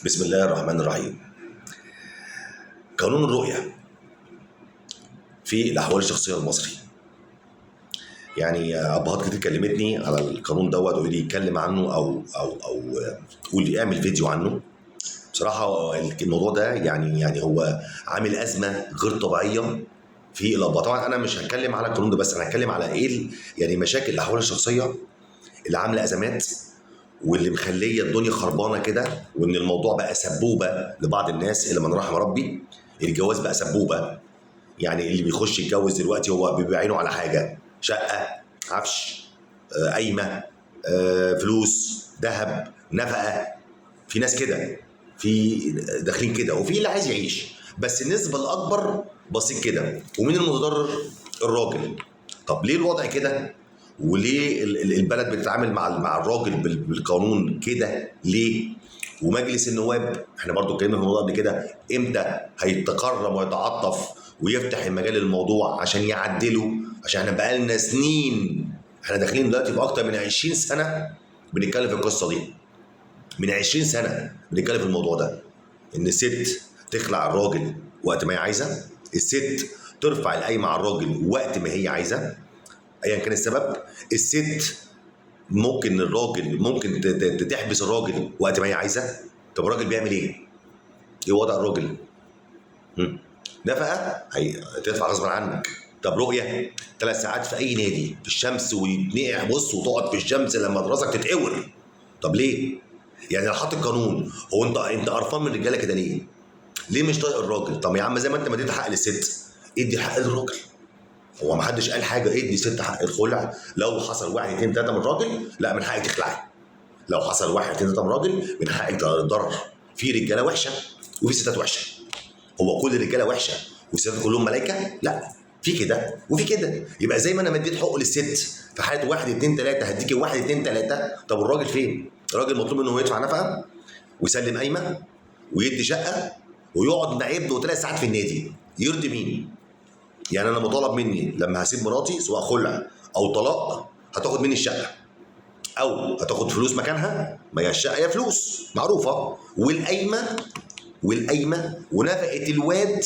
بسم الله الرحمن الرحيم. قانون الرؤية في الأحوال الشخصية المصري. يعني أبهات كتير كلمتني على القانون دوت ويقول لي يتكلم عنه أو قول لي اعمل فيديو عنه. بصراحة الموضوع ده يعني هو عامل أزمة غير طبيعية في الأبهات. طبعا أنا مش هتكلم على القانون ده بس، أنا هتكلم على إيه يعني مشاكل الأحوال الشخصية اللي عاملة أزمات واللي مخليه الدنيا خربانه كده، وان الموضوع بقى سبوبه لبعض الناس اللي من رحم ربي. الجواز بقى سبوبه، يعني اللي بيخش يتجوز دلوقتي هو بيبقى عينه على حاجه: شقه، عفش، قايمه، فلوس، ذهب، نفقه. في ناس كده، في داخلين كده، وفي اللي عايز يعيش، بس النسبه الاكبر بسيط كده. ومين المتضرر؟ الراجل. طب ليه الوضع كده؟ وليه البلد بتتعامل مع الراجل بالقانون كده ليه؟ ومجلس النواب، احنا برضو اتكلمنا في الموضوع قبل كده، امتى هيتكرم ويتعاطف ويفتح المجال للموضوع عشان يعدله؟ عشان احنا بقالنا سنين، احنا داخلين دلوقتي في اكتر من 20 سنه بنتكلم في القصه دي. من 20 سنه بنتكلم في الموضوع ده، ان الست تخلع الراجل وقت ما هي عايزه، الست ترفع القايمه على الراجل وقت ما هي عايزه ايا كان السبب. الست ممكن تحبس الراجل وقت ما هي عايزه. طب الراجل بيعمل ايه؟ ايه وضع الراجل؟ نفقه تدفع غصب عنك. طب رؤيه 3 ساعات في اي نادي في الشمس ويتنقع، بص، وتقعد في الشمس لما راسك تتقور. طب ليه؟ يعني لو حط القانون، هو انت قرفان من الرجاله كده ليه؟ ليه مش طايق الراجل؟ طب يا عم زي ما انت ما اديت حق للست، ادي حق للراجل. هو ما حدش قال حاجه ادي ست حق الخلع؟ لو حصل واحد اتنين تلاته من الراجل، لا، من حقك تخلعي. لو حصل واحد اتنين تلاته من الراجل، من حقك تتضرر. في رجاله وحشه وفي ستات وحشه. هو كل الرجاله وحشه والستات كلهم ملائكه؟ لا، في كده وفي كده. يبقى زي ما انا مديت حقوق للست في حاله واحد اتنين تلاته، هديكي واحد اتنين تلاته. طب الراجل فين؟ الراجل مطلوب منه يدفع نفقه ويسلم قايمه ويدي شقه ويقعد مع ابنه 3 ساعات في النادي. يرضي مين؟ يعني انا مطالب مني لما هسيب مراتي سواء خلع او طلاق، هتاخد مني الشقه او هتاخد فلوس مكانها. ما هي الشقه يا فلوس معروفه، والقايمه ونفقه الواد.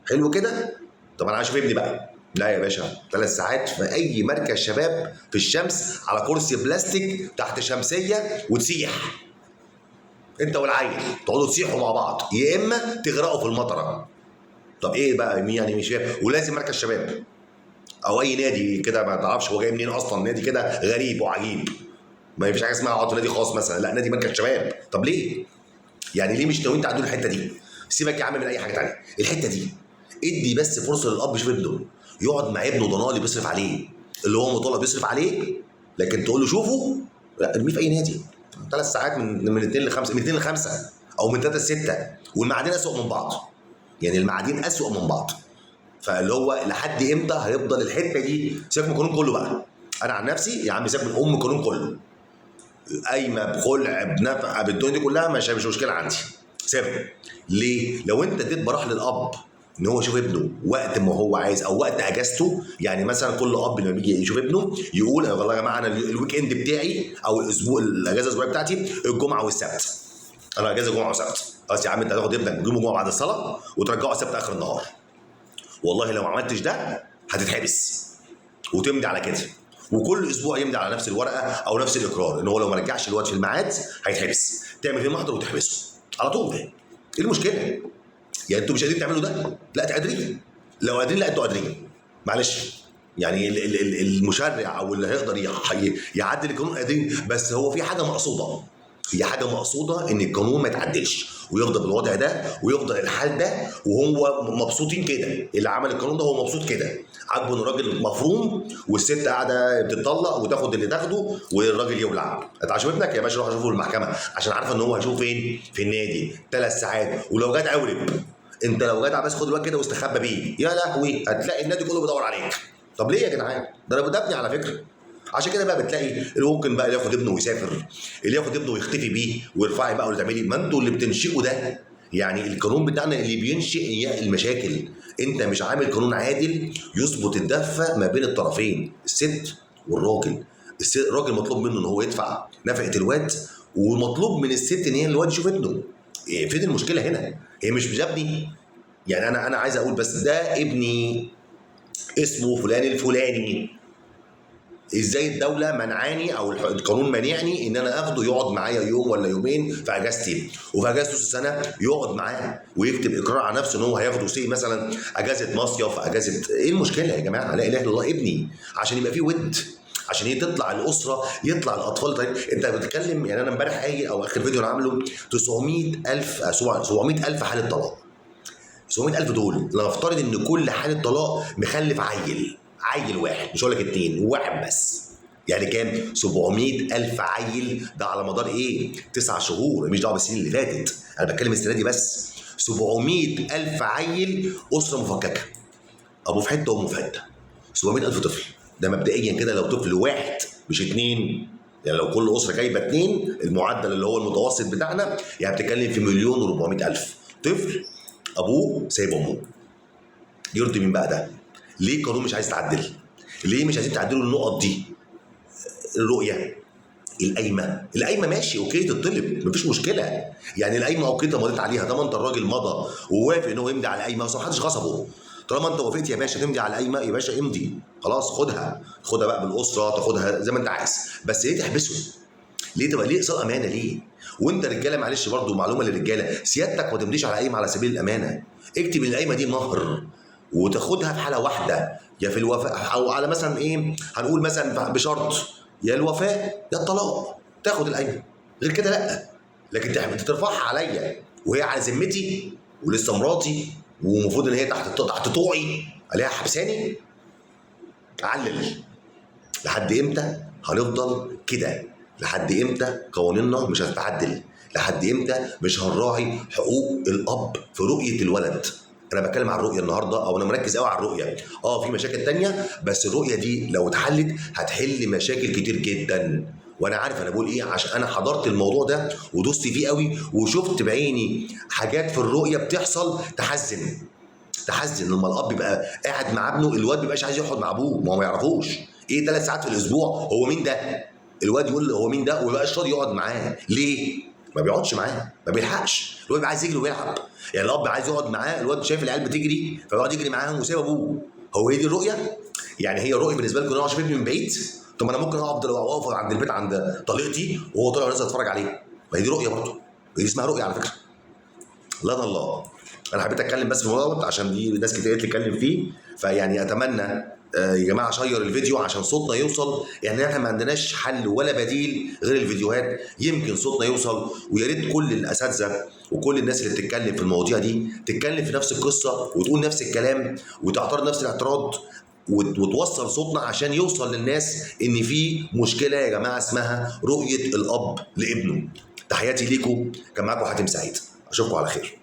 حلو كده. طب انا هشوف ابني بقى. لا يا باشا، 3 ساعات في اي مركز شباب في الشمس على كرسي بلاستيك تحت شمسيه وتسيح انت والعيل، تقعدوا تسيحوا مع بعض يا اما تغرقوا في المطره. طب ايه بقى؟ مين يعني؟ مش فاهم. ولازم مركز شباب او اي نادي كده، ما تعرفش هو جاي منين اصلا، نادي كده غريب وعجيب. ما فيش حاجه اسمها اقعد في نادي خاص مثلا، لا، نادي مركز شباب. طب ليه؟ يعني ليه مش ناويين تعدلوا الحته دي؟ سيبك يا عم من اي حاجه ثانيه، الحته دي ادي بس فرصه للاب يشوف ابنه، يقعد مع ابنه ضناه اللي بيصرف عليه، اللي هو مطالب يصرف عليه. لكن تقول له شوفه؟ لا، ارميه في اي نادي. 3 ساعات من 2 ل 5، من 2 ل 5 او من 3 ل 6. والمعادين اسوء من بعض، يعني المعادين اسوء من بعض. فاللي هو لحد امتى هيفضل الحته دي؟ سيبك من القانون كله بقى. انا عن نفسي يا عم سيبك من القانون كله، قايمه بخلع بنفقه بالدنيا دي كلها مش مشكله عندي، سيبها. ليه؟ لو انت اديت براح للاب ان هو يشوف ابنه وقت ما هو عايز او وقت اجازته. يعني مثلا كل اب لما بيجي يشوف ابنه يقول انا والله يا جماعه انا الويك اند بتاعي او الاسبوع الاجازه الاسبوعيه بتاعتي الجمعه والسبت، انا اجازه جمعه وسبت. خلاص يا عم، انت هتاخد ابنك يوم الجمعه بعد الصلاه وترجعه السبت اخر النهار. والله لو ما عملتش ده هتتحبس وتمضي على كده، وكل اسبوع يمضي على نفس الورقه او نفس الاقرار ان هو لو ما رجعش الواد في الميعاد هيتحبس. تعمل فيه محضر وتحبسه على طول. ايه المشكله؟ يعني انتوا مش قادرين تعملوا ده؟ لا، قادرين. لو قادرين، لا انتوا قادرين. معلش، يعني المشرع او اللي هيقدر يعدل القانون قادرين، بس هو في حاجه مقصوده. هي حاجه مقصوده ان القانون ما يتعدلش ويفضل بالوضع ده ويفضل الحال ده، وهو مبسوطين كده. اللي عمل القانون ده هو مبسوط كده، عاجبه ان الراجل مفروم والست قاعده بتطلق وتاخد اللي تاخده والراجل يولع. انت عشان ابنك يا باشا روح شوفه في المحكمه، عشان عارفه ان هو هيشوفه فين؟ في النادي 3 ساعات. ولو جدع قورب، انت لو جدع بس خد الواد كده واستخبى بيه، يا لهوي هتلاقي النادي كله بيدور عليك. طب ليه يا جدعان؟ ده ابني على فكره. عشان كده بقى بتلاقي اللي ممكن بقى ياخد ابنه ويسافر، اللي ياخد ابنه ويختفي بيه ويرفعي بقى وتعملي. ما انتوا اللي بتنشئوا ده. يعني القانون بتاعنا اللي بينشئ المشاكل. انت مش عامل قانون عادل يظبط الدفه ما بين الطرفين، الست والراجل. الراجل مطلوب منه ان هو يدفع نفقه الواد، ومطلوب من الست ان هي الواد يشوف ابنه. فين المشكله هنا؟ هي مش ده ابني؟ يعني انا عايز اقول بس ده ابني اسمه فلان الفلاني، ازاي الدوله منعاني او القانون مانعني ان انا اخده يقعد معايا يوم ولا يومين في اجازتي، وفي اجازته السنه يقعد معاه ويكتب اقرار على نفسه ان هو هياخده مثلا اجازه مصيف، اجازه ايه المشكله يا جماعه؟ لا اله الا الله، ابني عشان يبقى فيه ود، عشان هي تطلع الاسره، يطلع الاطفال. طيب انت بتتكلم، يعني انا امبارح قايل او اخر فيديو انا عامله 700,000 حاله طلاق. 700,000 دول لما افترض ان كل حاله طلاق مخلف عيل واحد، مش هقول لك اتنين، واحد بس، يعني كام؟ 700,000 عيل، ده على مدار ايه؟ 9 شهور، مش دعوه بالسنين اللي فاتت، انا بتكلم السنه دي بس. 700,000 عيل، اسره مفككه، ابوه في حته وامه في حته. 700,000 طفل، ده مبدئيا كده لو طفل واحد مش اتنين، يعني لو كل اسره جايبه اتنين، المعدل اللي هو المتوسط بتاعنا، يعني بتتكلم في 1,400,000 طفل ابوه سايب امه. يرضي مين بقى ده؟ ليه القانون مش عايز يتعدل؟ ليه مش عايزين تعدلوا النقط دي؟ الرؤيه، القايمه ماشي اوكي تطلب، مفيش مشكله، يعني القايمه اوكي انت مضيت عليها، طالما انت الراجل مضى ووافق ان هو يمضي على القايمه، اصل محدش غصبه، طالما انت وافقت يا باشا تمضي على القايمه يا باشا امضي، خلاص خدها بقى بالاسره، تاخدها زي ما انت عايز، بس ليه تحبسه؟ ليه تبقى ليه اقصاء امانه ليه؟ وانت رجاله، معلش برضو معلومه للرجاله، سيادتك ما تمضيش على قايمه على سبيل الامانه، اكتب ان القايمه دي مهر وتاخدها في حاله واحده، يا في الوفاء او على مثلا ايه، هنقول مثلا بشرط يا الوفاء يا الطلاق، تاخد القايمه، غير كده لا. لكن انت ترفعها عليا وهي على ذمتي ولسه مراتي، ومفروض ان هي تحت طوعي، عليها حبساني؟ علل. لحد امتى هنفضل كده؟ لحد امتى قوانيننا مش هتتعدل؟ لحد امتى مش هنراعي حقوق الاب في رؤيه الولد؟ انا بتكلم عن الرؤيه النهارده، او انا مركز قوي على الرؤيه. في مشاكل تانية، بس الرؤيه دي لو اتحلت هتحل مشاكل كتير جدا، وانا عارف انا بقول ايه عشان انا حضرت الموضوع ده ودوست فيه قوي، وشفت بعيني حاجات في الرؤيه بتحصل تحزن لما الاب يبقى قاعد مع ابنه، الواد ما بيبقاش عايز يقعد مع ابوه، ما هو ما يعرفوش ايه 3 ساعات في الاسبوع، هو مين ده؟ الواد يقول له هو مين ده، وما يبقاش راضي يقعد معاه، ليه؟ ما بيقعدش معاه، ما بيلحقش، الواد بيبقى عايز يجري ويلعب، يعني الاب عايز يقعد معاه، الواد شايف العيال بتجري فبيقعد يجري معاهم وسايب ابوه. هو هي دي الرؤيه؟ يعني هي الرؤيه بالنسبه لكم ان انا اشوف ابني من بعيد؟ طب انا ممكن افضل واقف عند البيت عند طليقتي وهو طالع نازل اتفرج عليه، ما هي دي رؤيه برضه، هي دي اسمها رؤيه على فكره. لا الله، انا حبيت اتكلم بس في الموضوع ده عشان دي ناس كتير تتكلم فيه، فيعني اتمنى يا جماعه شير الفيديو عشان صوتنا يوصل، يعني احنا ما عندناش حل ولا بديل غير الفيديوهات، يمكن صوتنا يوصل، ويا ريت كل الاساتذه وكل الناس اللي بتتكلم في المواضيع دي تتكلم في نفس القصه وتقول نفس الكلام وتعترض نفس الاعتراض وتوصل صوتنا عشان يوصل للناس ان في مشكله يا جماعه اسمها رؤيه الاب لابنه. تحياتي ليكم، كان معاكم حاتم سعيد، اشوفكم على خير.